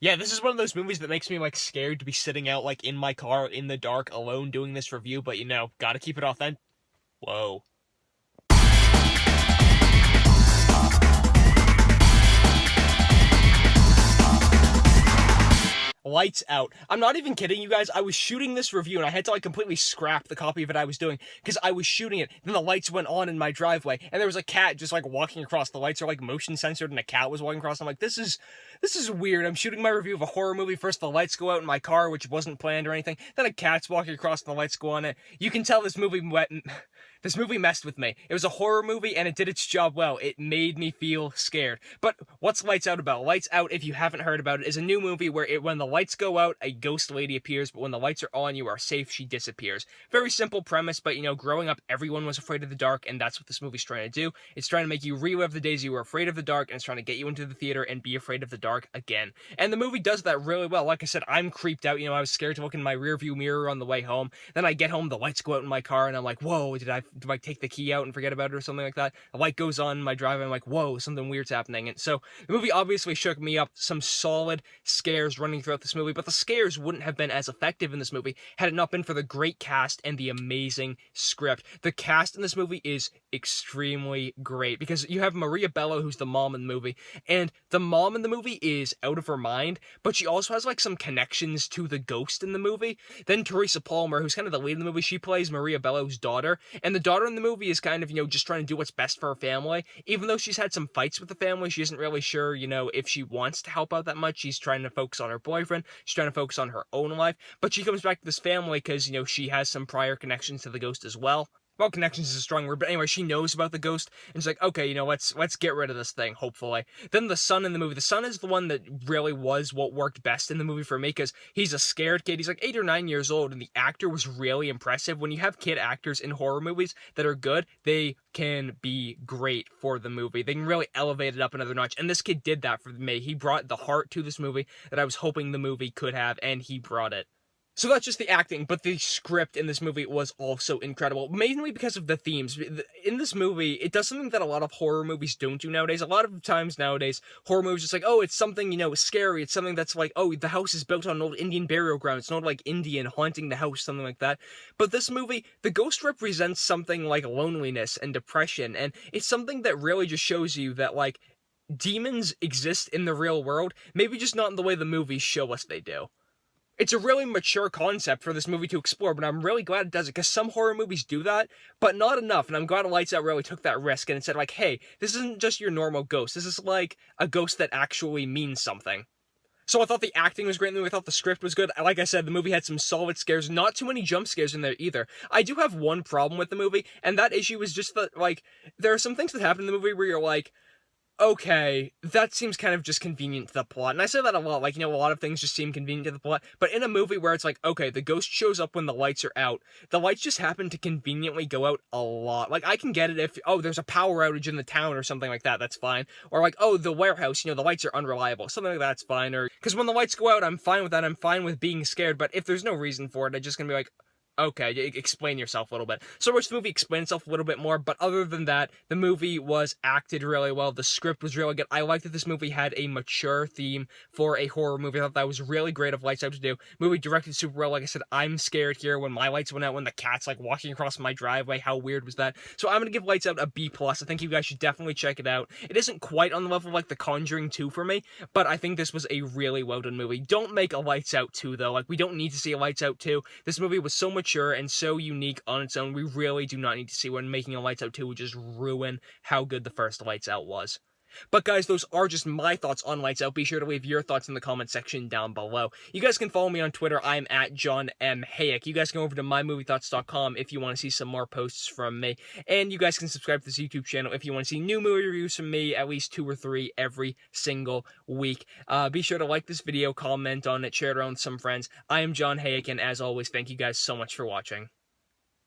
Yeah, this is one of those movies that makes me, like, scared to be sitting out, like, in my car in the dark alone doing this review, but, gotta keep it authentic. Whoa. Lights out. I'm not even kidding you guys. I was shooting this review and I had to like completely scrap the copy of it I was doing because I was shooting it. Then the lights went on in my driveway and there was a cat just like walking across. The lights are like motion censored and a cat was walking across. I'm like, this is weird. I'm shooting my review of a horror movie. First the lights go out in my car, which wasn't planned or anything. Then a cat's walking across and the lights go on it. You can tell this movie messed with me. It was a horror movie and it did its job well. It made me feel scared. But what's Lights Out about? Lights Out, if you haven't heard about it, is a new movie where when the lights go out, a ghost lady appears, but when the lights are on, you are safe, she disappears. Very simple premise, but growing up, everyone was afraid of the dark, and that's what this movie's trying to do. It's trying to make you relive the days you were afraid of the dark, and it's trying to get you into the theater and be afraid of the dark again. And the movie does that really well. Like I said, I'm creeped out. I was scared to look in my rearview mirror on the way home. Then I get home, the lights go out in my car, and I'm like, whoa, do I take the key out and forget about it or something like that? A light goes on in my driveway, I'm like, whoa, something weird's happening. And so the movie obviously shook me up. Some solid scares running throughout this movie, but the scares wouldn't have been as effective in this movie had it not been for the great cast and the amazing script. The cast in this movie is extremely great because you have Maria Bello, who's the mom in the movie, and the mom in the movie is out of her mind, but she also has like some connections to the ghost in the movie. Then Teresa Palmer, who's kind of the lead in the movie, she plays Maria Bello's daughter, and the daughter in the movie is kind of, just trying to do what's best for her family. Even though she's had some fights with the family, she isn't really sure, if she wants to help out that much. She's trying to focus on her boyfriend. She's trying to focus on her own life. But she comes back to this family because, she has some prior connections to the ghost as well. Well, connections is a strong word, but anyway, she knows about the ghost, and she's like, okay, let's get rid of this thing, hopefully. Then the son in the movie, the son is the one that really was what worked best in the movie for me, because he's a scared kid. He's like 8 or 9 years old, and the actor was really impressive. When you have kid actors in horror movies that are good, they can be great for the movie. They can really elevate it up another notch, and this kid did that for me. He brought the heart to this movie that I was hoping the movie could have, and he brought it. So that's just the acting, but the script in this movie was also incredible, mainly because of the themes. In this movie, it does something that a lot of horror movies don't do nowadays. A lot of times nowadays, horror movies just like, oh, it's something, scary. It's something that's like, oh, the house is built on an old Indian burial ground. It's not like Indian haunting the house, something like that. But this movie, the ghost represents something like loneliness and depression, and it's something that really just shows you that, like, demons exist in the real world, maybe just not in the way the movies show us they do. It's a really mature concept for this movie to explore, but I'm really glad it does it, because some horror movies do that, but not enough, and I'm glad Lights Out really took that risk, and it said, like, hey, this isn't just your normal ghost, this is like a ghost that actually means something. So I thought the acting was great in the movie, I thought the script was good. Like I said, the movie had some solid scares, not too many jump scares in there either. I do have one problem with the movie, and that issue is just that, like, there are some things that happen in the movie where you're like, okay, that seems kind of just convenient to the plot. And I say that a lot, like, a lot of things just seem convenient to the plot. But in a movie where it's like, okay, the ghost shows up when the lights are out, the lights just happen to conveniently go out a lot. Like, I can get it if, oh, there's a power outage in the town or something like that, that's fine. Or like, oh, the warehouse, the lights are unreliable, something like that's fine. Or, because when the lights go out, I'm fine with that, I'm fine with being scared. But if there's no reason for it, I'm just gonna be like, okay, explain yourself a little bit. So I wish the movie explained itself a little bit more, but other than that, the movie was acted really well. The script was really good. I like that this movie had a mature theme for a horror movie. I thought that was really great of Lights Out to do. Movie directed super well. Like I said, I'm scared here when my lights went out, when the cat's like walking across my driveway. How weird was that? So I'm gonna give Lights Out a B+. I think you guys should definitely check it out. It isn't quite on the level of like The Conjuring 2 for me, but I think this was a really well done movie. Don't make a Lights Out 2 though. Like, we don't need to see a Lights Out 2. This movie was so mature and so unique on its own. We really do not need to see when making a Lights Out 2 would just ruin how good the first Lights Out was. But guys, those are just my thoughts on Lights Out. Be sure to leave your thoughts in the comment section down below. You guys can follow me on Twitter. I'm at John M. Hayeck. You guys can go over to mymoviethoughts.com if you want to see some more posts from me. And you guys can subscribe to this YouTube channel if you want to see new movie reviews from me, at least 2 or 3 every single week. Be sure to like this video, comment on it, share it around with some friends. I am John Hayeck, and as always, thank you guys so much for watching.